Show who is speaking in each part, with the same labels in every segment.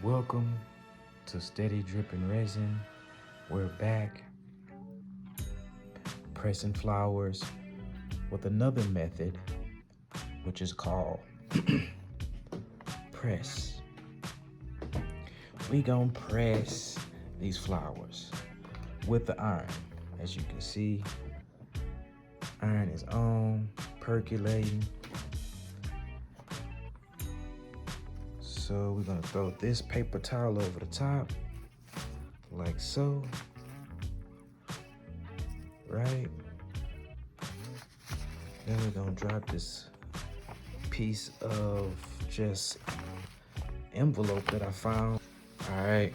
Speaker 1: Welcome to Steady Dripping Resin. We're back pressing flowers with another method, which is called press. We gonna press these flowers with the iron. As you can see, iron is on, percolating. So we're gonna throw this paper towel over the top, like so, right? Then we're gonna drop this piece of just envelope that I found. All right,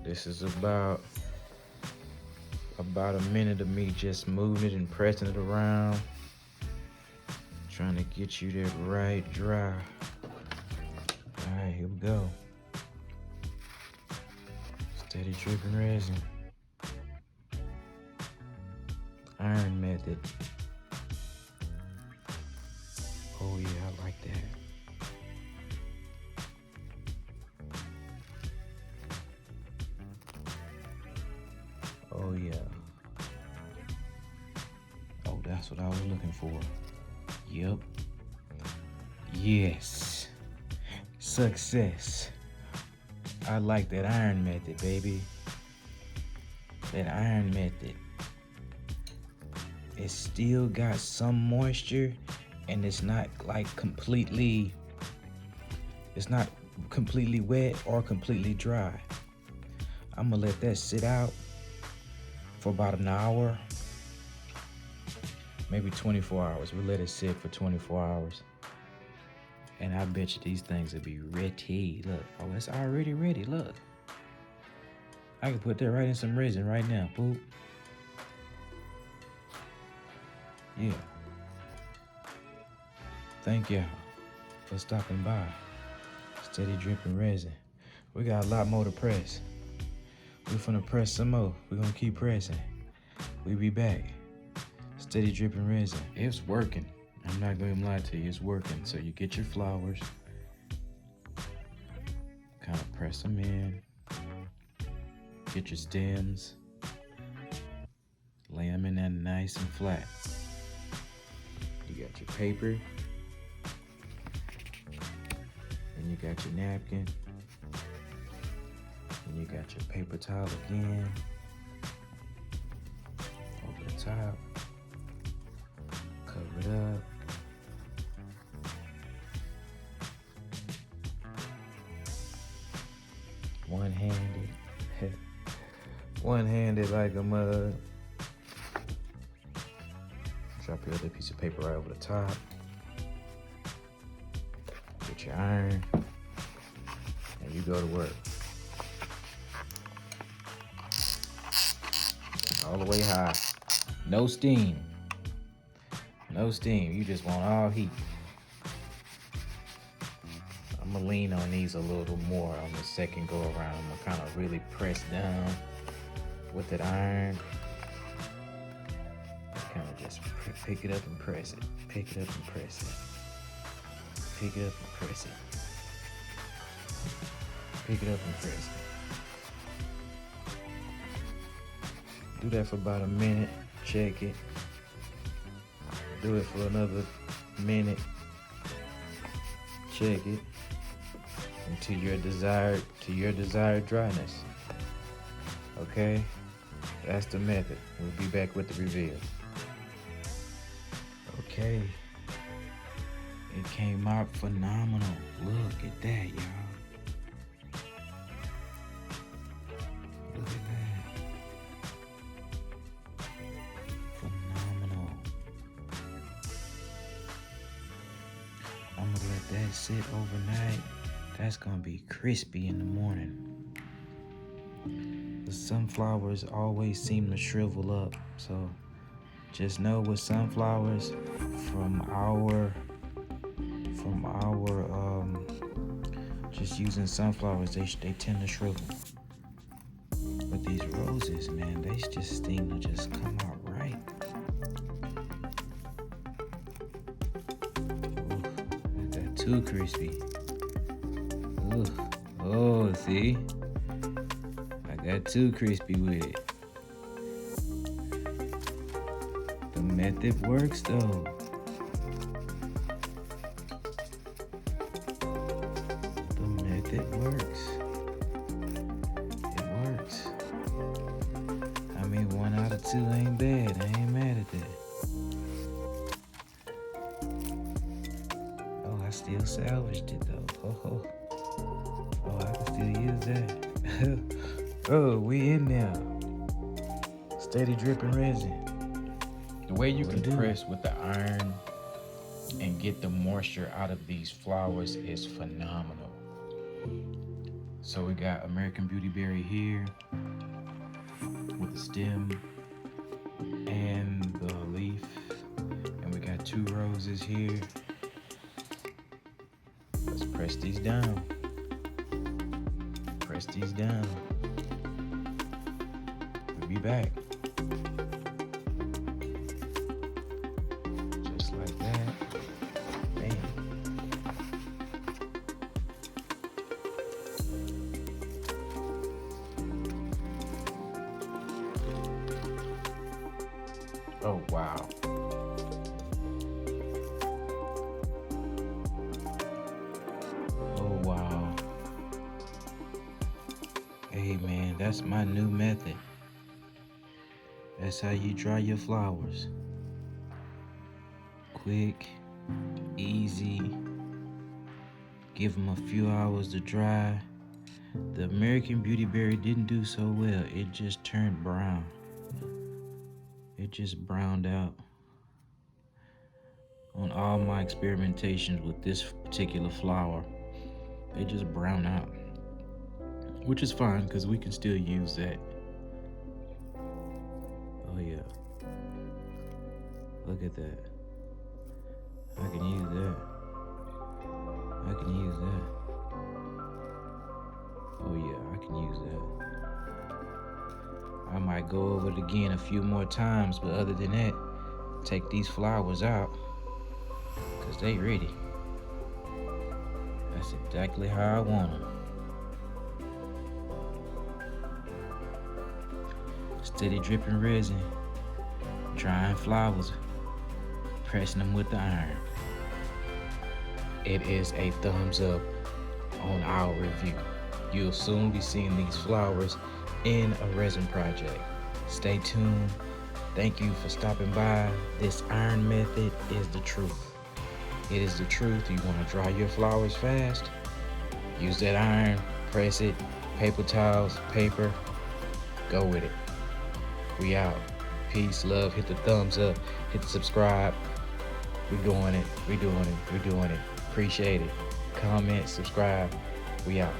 Speaker 1: this is about a minute of me just moving it and pressing it around, trying to get you there right dry. All right, here we go. Steady dripping resin. Iron method. Oh yeah, I like that. Oh yeah. Oh, that's what I was looking for. Yep. Yes. Success. I like that iron method, baby. That iron method. It still got some moisture and it's not like completely wet or completely dry. I'm gonna let that sit out for about an hour, maybe 24 hours. We'll let it sit for 24 hours. And I bet you these things will be ready. Look, oh, it's already ready, look. I can put that right in some resin right now, boop. Yeah. Thank y'all for stopping by. Steady dripping resin. We got a lot more to press. We're finna press some more. We're gonna keep pressing. We be back. Steady dripping resin. It's working. I'm not gonna lie to you, it's working. So you get your flowers, kind of press them in, get your stems, lay them in there nice and flat. You got your paper, and you got your napkin, and you got your paper towel again, over the top, cover it up. One-handed like a mug. Drop your other piece of paper right over the top. Get your iron, and you go to work. All the way high. No steam. No steam, you just want all heat. I'm gonna lean on these a little more on the second go around. I'm gonna kind of really press down with that iron. Kind of just pick it up and press it. Pick it up and press it. Pick it up and press it. Pick it up and press it. Do that for about a minute. Check it. Do it for another minute. Check it. Until your desired dryness. Okay? That's the method. We'll be back with the reveal. Okay. It came out phenomenal. Look at that, y'all. Look at that. Phenomenal. I'm gonna let that sit overnight. That's gonna be crispy in the morning. The sunflowers always seem to shrivel up, so just know with sunflowers, from our just using sunflowers, they tend to shrivel. But these roses, man, they just seem to just come out right. Ooh, is that too crispy? Ugh. Oh, see? I got too crispy with it. The method works though. The method works. It works. I mean, 1 out of 2 ain't bad. I ain't mad at that. Oh, I still salvaged it though. Oh, I can still use that. Oh, we in there. Steady dripping resin.
Speaker 2: The way you can press with the iron and get the moisture out of these flowers is phenomenal. So we got American Beauty Berry here with the stem and the leaf, and we got 2 roses here. Let's press these down. Press these down. We'll be back. Just like that. Bam. Oh, wow. Oh, wow. Hey, man, that's my new method. That's how you dry your flowers. Quick, easy. Give them a few hours to dry. The American Beauty Berry didn't do so well. It just turned brown. It just browned out. On all my experimentations with this particular flower, they just brown out. Which is fine, because we can still use that. Oh yeah. Look at that. I can use that. I can use that. Oh yeah, I can use that. I might go over it again a few more times, but other than that, take these flowers out, because they ready. That's exactly how I want them. Steady dripping resin, drying flowers, pressing them with the iron. It is a thumbs up on our review. You'll soon be seeing these flowers in a resin project. Stay tuned. Thank you for stopping by. This iron method is the truth. It is the truth. You want to dry your flowers fast? Use that iron, press it, paper towels, paper, go with it. We out. Peace, love, hit the thumbs up, hit the subscribe. We're doing it. Appreciate it. Comment, subscribe. We out.